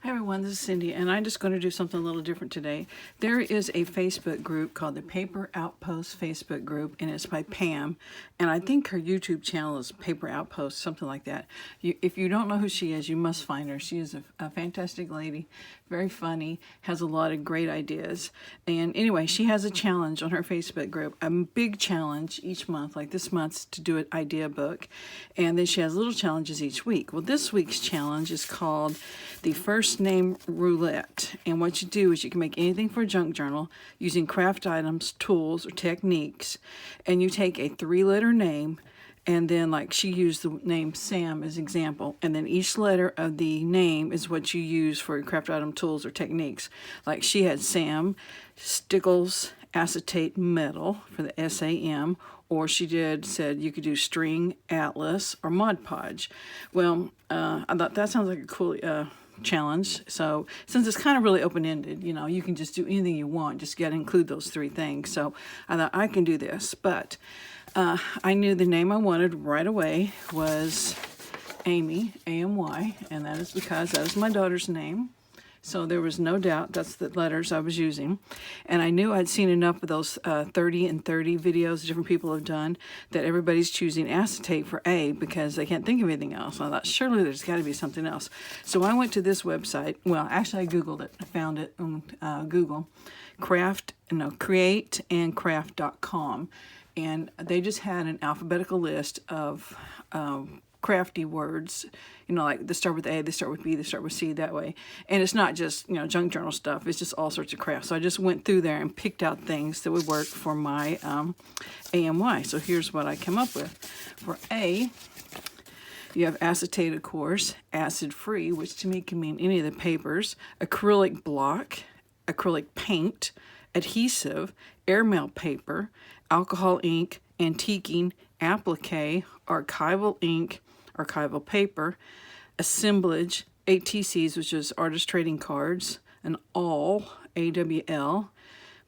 Hi everyone, this is Cindy, and I'm just going to do something a little different today. There is a Facebook group called the Paper Outpost Facebook group, and it's by Pam, and I think her YouTube channel is Paper Outpost, something like that. If you don't know who she is, you must find her. She is a fantastic lady, very funny, has a lot of great ideas. And anyway, she has a challenge on her Facebook group, a big challenge each month, like this month's to do an idea book, and then she has little challenges each week. Well, this week's challenge is called the First Name Roulette, and what you do is you can make anything for a junk journal using craft items, tools, or techniques, and you take a 3-letter name, and then like she used the name Sam as example, and then each letter of the name is what you use for craft item, tools, or techniques. Like she had Sam, Stickles, acetate metal for the SAM, or she said you could do string, atlas, or Mod Podge. Well, I thought that sounds like a cool challenge. So since it's kind of really open-ended, you know, you can just do anything you want, just got to include those 3 things. So I thought I can do this, but I knew the name I wanted right away was Amy, A-M-Y, and that is because that is my daughter's name. So there was no doubt that's the letters I was using. And I knew I'd seen enough of those 30 and 30 videos different people have done that everybody's choosing acetate for A because they can't think of anything else. I thought, surely there's got to be something else. So I went to this website. Well, actually I Googled it. I found it on Google. createandcraft.com. And they just had an alphabetical list of crafty words, you know, like they start with A, they start with B, they start with C, that way. And it's not just, you know, junk journal stuff, it's just all sorts of crafts. So I just went through there and picked out things that would work for my AMY. So here's what I came up with. For A, you have acetate, of course, acid-free, which to me can mean any of the papers, acrylic block, acrylic paint, adhesive, airmail paper, alcohol ink, antiquing, applique, archival ink, archival paper, assemblage, ATCs, which is artist trading cards, an awl, AWL,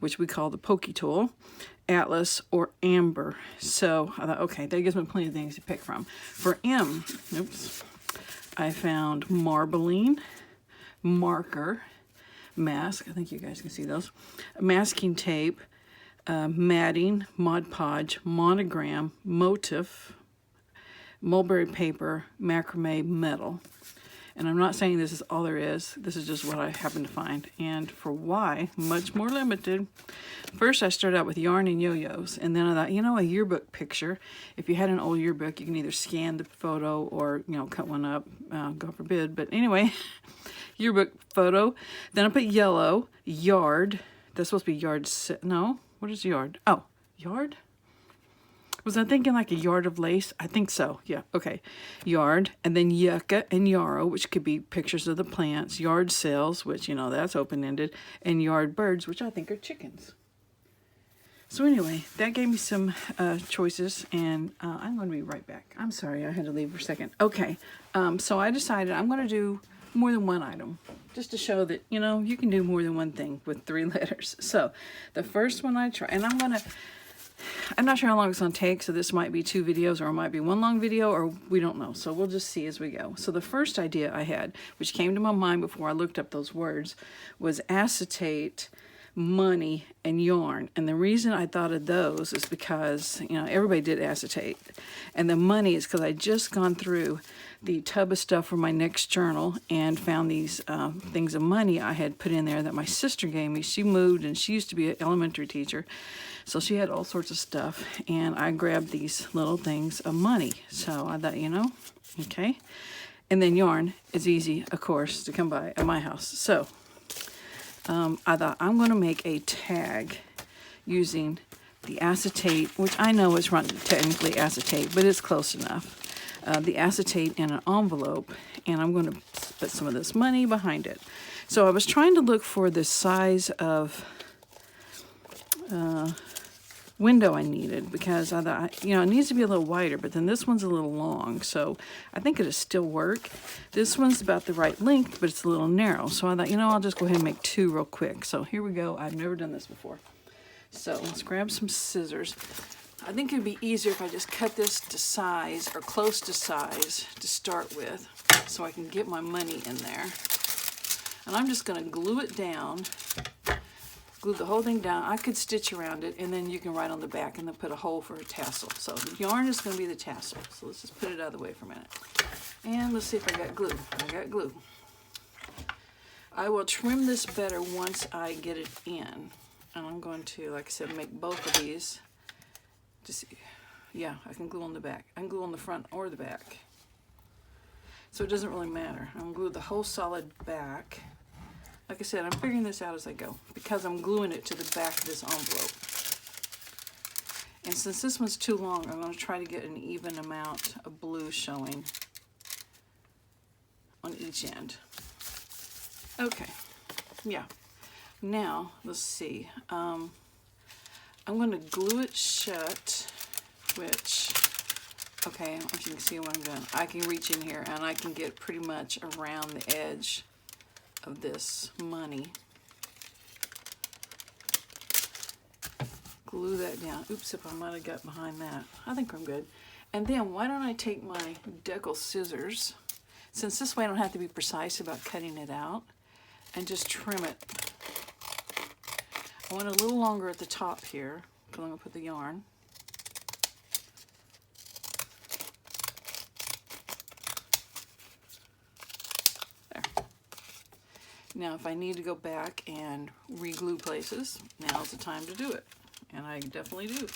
which we call the pokey tool, atlas, or amber. So I thought, okay, that gives me plenty of things to pick from. For M, I found marbling, marker, mask, I think you guys can see those, masking tape, matting, Mod Podge, monogram, motif, mulberry paper, macrame, metal. And I'm not saying this is all there is. This is just what I happen to find. And for Y, much more limited. First, I started out with yarn and yo-yos. And then I thought, you know, a yearbook picture. If you had an old yearbook, you can either scan the photo or, you know, cut one up. God forbid. But anyway, yearbook photo. Then I put yellow, yard. That's supposed to be yard. No, what is yard? Oh, yard? Was I thinking like a yard of lace? I think so. Yeah, okay. Yard, and then yucca and yarrow, which could be pictures of the plants. Yard sales, which, you know, that's open-ended. And yard birds, which I think are chickens. So anyway, that gave me some choices, and I'm going to be right back. I'm sorry, I had to leave for a second. Okay, so I decided I'm going to do more than one item, just to show that, you know, you can do more than one thing with 3 letters. So the first one I try, and I'm not sure how long it's going to take, so this might be 2 videos, or it might be 1 long video, or we don't know. So we'll just see as we go. So the first idea I had, which came to my mind before I looked up those words, was acetate, money, and yarn. And the reason I thought of those is because, you know, everybody did acetate. And the money is because I just gone through the tub of stuff for my next journal and found these things of money I had put in there that my sister gave me. She moved, and she used to be an elementary teacher, so she had all sorts of stuff, and I grabbed these little things of money. So I thought, you know, okay. And then yarn is easy, of course, to come by at my house. So I thought I'm going to make a tag using the acetate, which I know is not technically acetate, but it's close enough. The acetate in an envelope, and I'm going to put some of this money behind it. So I was trying to look for the size of window I needed, because I thought, you know, it needs to be a little wider, but then this one's a little long, so I think it'll still work. This one's about the right length, but it's a little narrow, so I thought, you know, I'll just go ahead and make 2 real quick. So here we go. I've never done this before. So let's grab some scissors. I think it'd be easier if I just cut this to size, or close to size, to start with, so I can get my money in there. And I'm just going to glue it down, glue the whole thing down. I could stitch around it, and then you can write on the back and then put a hole for a tassel. So the yarn is going to be the tassel. So let's just put it out of the way for a minute. And let's see if I got glue. I got glue. I will trim this better once I get it in. And I'm going to, like I said, make both of these. Just, yeah, I can glue on the back. I can glue on the front or the back. So it doesn't really matter. I'm going to glue the whole solid back. Like I said, I'm figuring this out as I go because I'm gluing it to the back of this envelope. And since this one's too long, I'm going to try to get an even amount of blue showing on each end. Okay, yeah. Now, let's see. I'm going to glue it shut, which, okay, if you can see what I'm doing, I can reach in here and I can get pretty much around the edge of this money. Glue that down. Oops, if I might have got behind that. I think I'm good. And then why don't I take my decal scissors, since this way I don't have to be precise about cutting it out, and just trim it. I want it a little longer at the top here, because I'm going to put the yarn. There. Now if I need to go back and re-glue places, now's the time to do it. And I definitely do.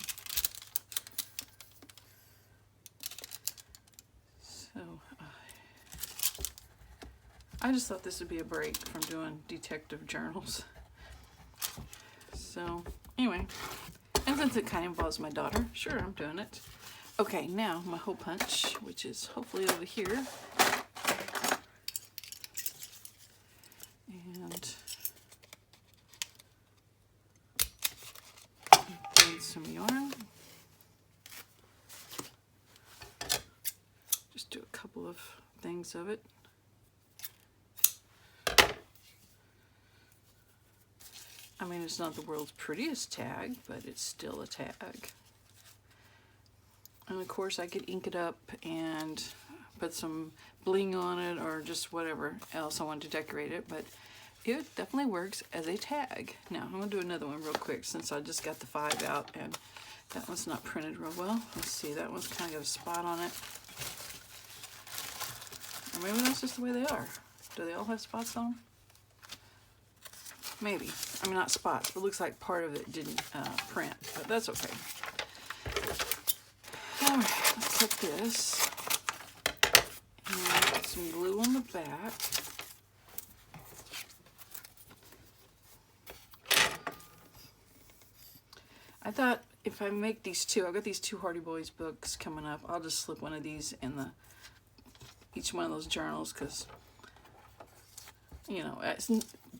So, I just thought this would be a break from doing detective journals. So, anyway, and since it kind of involves my daughter, sure, I'm doing it. Okay, now my hole punch, which is hopefully over here. And some yarn. Just do a couple of things of it. I mean, it's not the world's prettiest tag, but it's still a tag. And of course I could ink it up and put some bling on it or just whatever else I want to decorate it, but it definitely works as a tag. Now I'm gonna do another one real quick since I just got the 5 out and that one's not printed real well. Let's see, that one's kind of got a spot on it. Or maybe that's just the way they are. Do they all have spots on them? Maybe. I mean, not spots, but it looks like part of it didn't print, but that's okay. All right, let's cut this. And put some glue on the back. I thought if I make these two, I've got these 2 Hardy Boys books coming up, I'll just slip one of these in each one of those journals because, you know,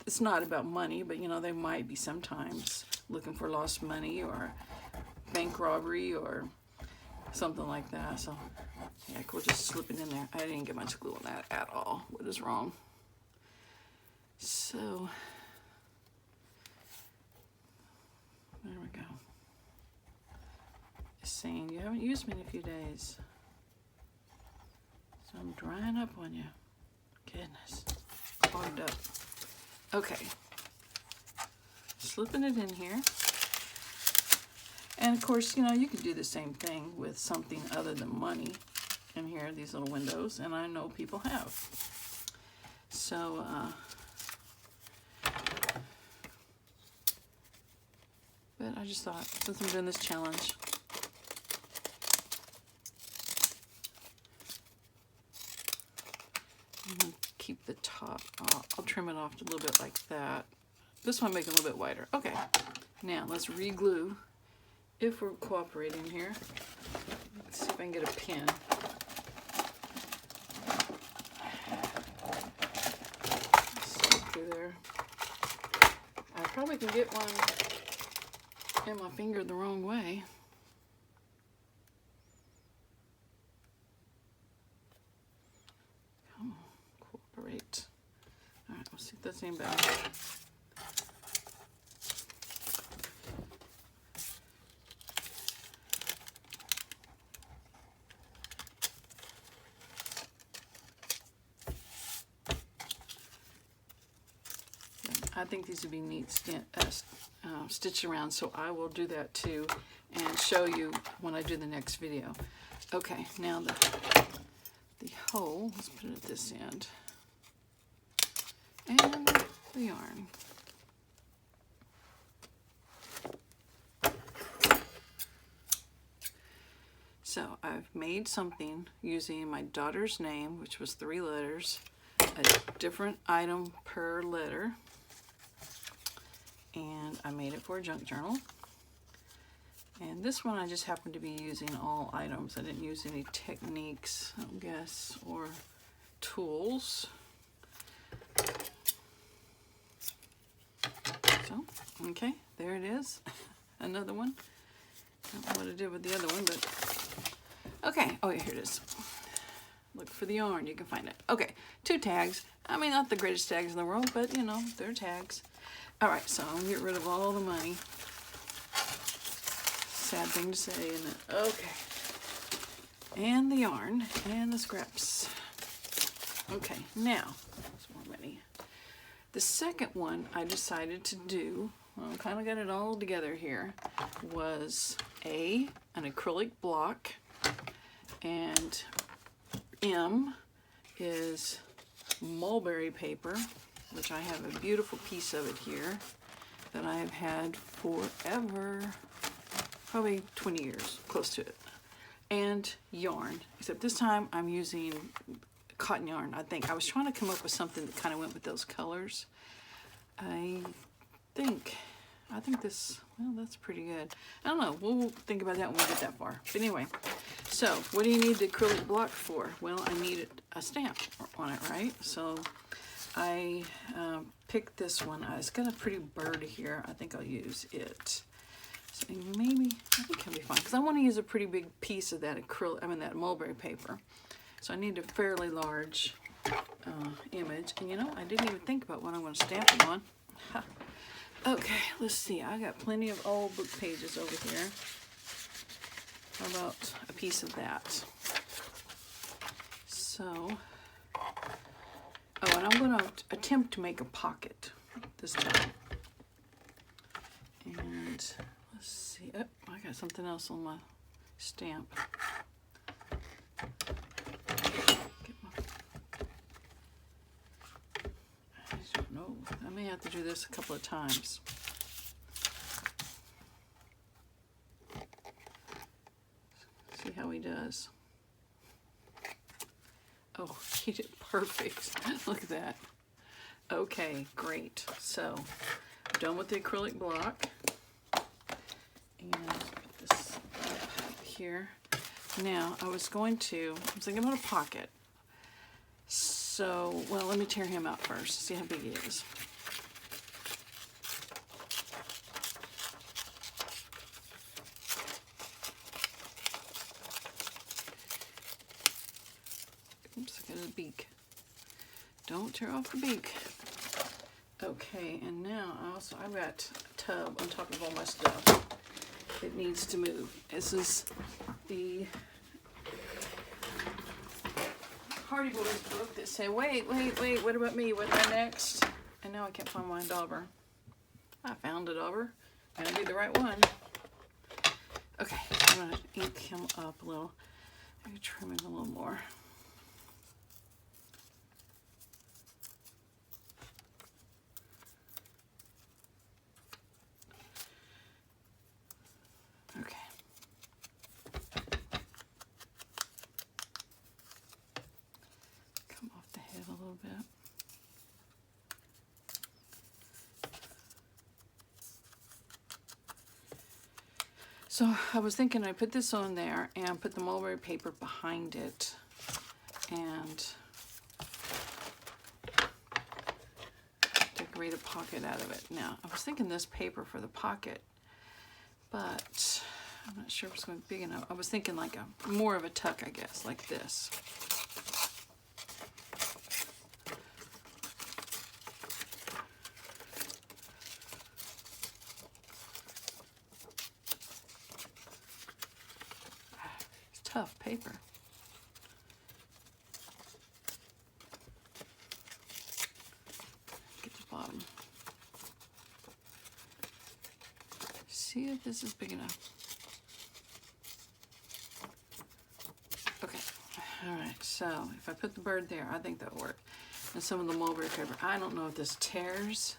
it's not about money, but, you know, they might be sometimes looking for lost money or bank robbery or something like that. So, yeah, we'll just slip it in there. I didn't get much glue on that at all. What is wrong? So, there we go. It's saying you haven't used me in a few days. So I'm drying up on you. Goodness. Clogged up. Okay. Slipping it in here. And of course, you know, you can do the same thing with something other than money in here, these little windows, and I know people have. So, but I just thought, since I'm doing this challenge, I'm going to keep the top off. I'll trim it off a little bit like that. This one make it a little bit wider. Okay, now let's re-glue if we're cooperating here. Let's see if I can get a pin. Slip through there. I probably can get one in my finger the wrong way. Come on, cooperate. All right, let's see if that's any better. I think these would be neat stitched around, so I will do that too and show you when I do the next video. Okay, now the hole, let's put it at this end, and the yarn. So I've made something using my daughter's name, which was 3 letters, a different item per letter, and I made it for a junk journal. And this one I just happened to be using all items. I didn't use any techniques, I guess, or tools. So, okay, there it is. Another one. I don't know what I did with the other one, but okay. Oh, yeah, here it is. Look for the yarn, you can find it. Okay, 2 tags. I mean, not the greatest tags in the world, but you know, they're tags. All right, so I'm gonna get rid of all the money. Sad thing to say, isn't it? Okay. And the yarn and the scraps. Okay, now, there's more money. The second one I decided to do, well, I kind of got it all together here, was an acrylic block, and M is mulberry paper, which I have a beautiful piece of it here that I have had forever, probably 20 years, close to it. And yarn, except this time I'm using cotton yarn. I think I was trying to come up with something that kind of went with those colors. I think this, well, that's pretty good. I don't know, we'll think about that when we get that far. But anyway, so what do you need the acrylic block for? Well, I needed a stamp on it, right? So I picked this one. It's got a pretty bird here. I think I'll use it. So maybe, I think it'll be fine, because I want to use a pretty big piece of that acrylic, that mulberry paper. So I need a fairly large image. And you know, I didn't even think about what I'm going to stamp it on. Ha. Okay, let's see. I got plenty of old book pages over here. How about a piece of that? So, oh, and I'm going to attempt to make a pocket this time. And let's see. Oh, I got something else on my stamp. I don't know. I may have to do this a couple of times. See how he does. Oh, he did perfect. Look at that. Okay, great. So, done with the acrylic block. And put this up here. Now, I was thinking about a pocket. So, well, let me tear him out first, see how big he is. Oops, I got his beak. Don't tear off the beak. Okay, and now I've got a tub on top of all my stuff. It needs to move. This is the Hardy Boys book that said, wait, what about me? What am I next? And now I can't find my dauber. I found a dauber. Gotta be the right one. Okay, I'm gonna ink him up a little. I'm gonna trim him a little more. Okay. Come off the head a little bit. So I was thinking I put this on there and put the mulberry paper behind it and decorate a pocket out of it. Now, I was thinking this paper for the pocket, but I'm not sure if it's going to be big enough. I was thinking like more of a tuck, I guess, like this. It's tough paper. Get the bottom. see if this is big enough. Okay, all right, so if I put the bird there, I think that'll work. And some of the mulberry paper, I don't know if this tears.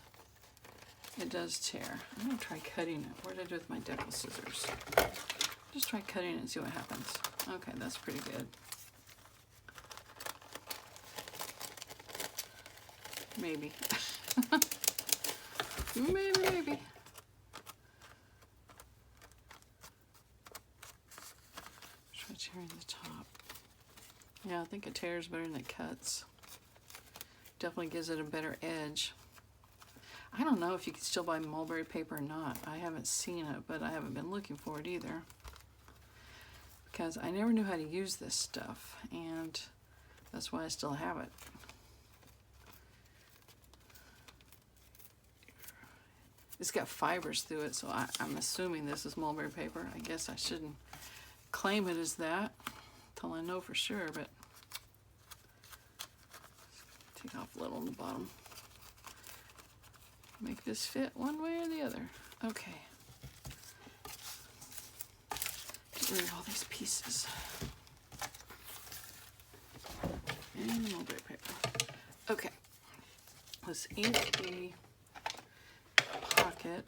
It does tear. I'm gonna try cutting it. What did I do with my decal scissors? Just try cutting it and see what happens. Okay, that's pretty good. Maybe. Maybe. Try tearing the top. Yeah, I think it tears better than it cuts. Definitely gives it a better edge. I don't know if you can still buy mulberry paper or not. I haven't seen it, but I haven't been looking for it either. Because I never knew how to use this stuff, and that's why I still have it. It's got fibers through it, so I'm assuming this is mulberry paper. I guess I shouldn't claim it as that until I know for sure, but take off a little on the bottom. Make this fit one way or the other. Okay. Get rid of all these pieces. And mulberry paper. Okay. Let's ink the pocket.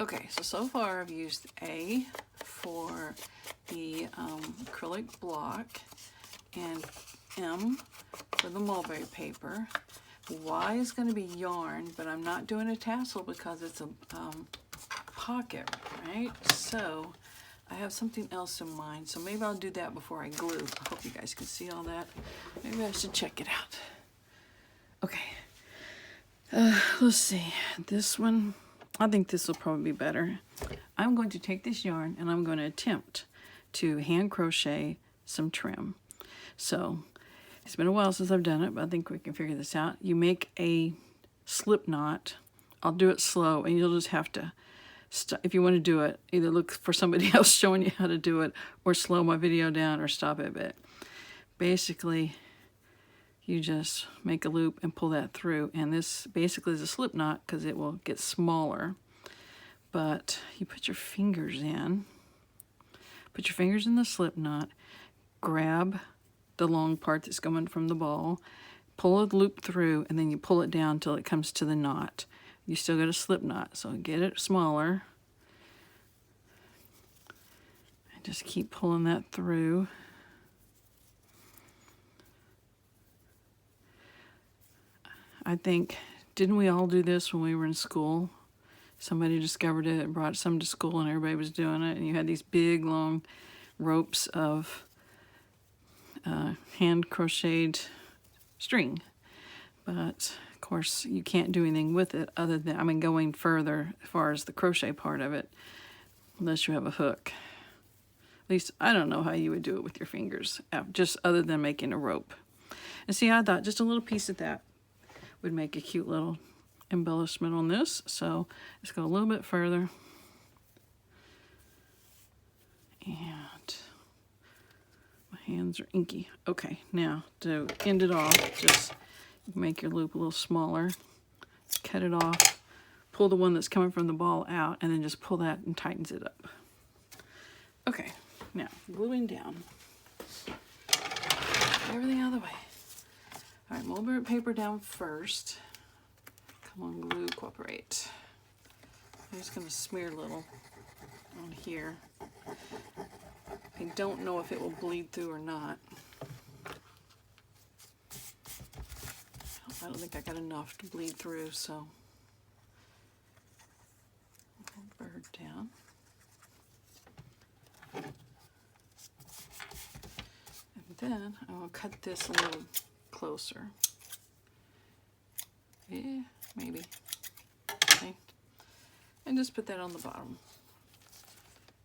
Okay, so far I've used A for the acrylic block and M for the mulberry paper. Y is going to be yarn, but I'm not doing a tassel because it's a pocket, right? So I have something else in mind, so maybe I'll do that before I glue. I hope you guys can see all that. Maybe I should check it out. Okay, let's see. This one, I think this will probably be better. I'm going to take this yarn and I'm going to attempt to hand crochet some trim. So it's been a while since I've done it, but I think we can figure this out. You make a slip knot. I'll do it slow, and you'll just have to, if you want to do it, either look for somebody else showing you how to do it, or slow my video down, or stop it a bit. Basically, you just make a loop and pull that through, and this basically is a slip knot because it will get smaller. But you put your fingers in, the slip knot, grab the long part that's coming from the ball, pull a loop through, and then you pull it down till it comes to the knot. You still got a slip knot, so get it smaller. And just keep pulling that through. I think, didn't we all do this when we were in school? Somebody discovered it and brought some to school and everybody was doing it, and you had these big long ropes of hand crocheted string, but of course you can't do anything with it other than, I mean, going further as far as the crochet part of it, unless you have a hook. At least I don't know how you would do it with your fingers, just other than making a rope. And see, I thought just a little piece of that would make a cute little embellishment on this, so let's go a little bit further. And my hands are inky. Okay, now to end it off, just make your loop a little smaller, cut it off, pull the one that's coming from the ball out, and then just pull that and tightens it up. Okay, now gluing down. Everything out of the way. All right, mulberry paper down first. Come on, glue, cooperate. I'm just gonna smear a little on here. I don't know if it will bleed through or not. I don't think I got enough to bleed through, so bird down. And then I will cut this a little closer. Yeah, maybe. Okay. And just put that on the bottom.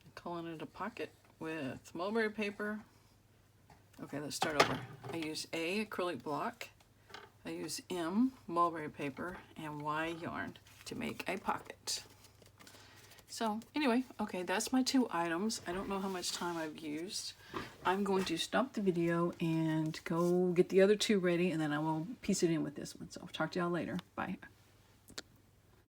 I'm calling it a pocket with mulberry paper. Okay, let's start over. I use A, acrylic block. I use M, mulberry paper, and Y, yarn to make a pocket. So anyway, okay, that's my 2 items. I don't know how much time I've used. I'm going to stop the video and go get the other 2 ready, and then I will piece it in with this one. So I'll talk to y'all later. Bye.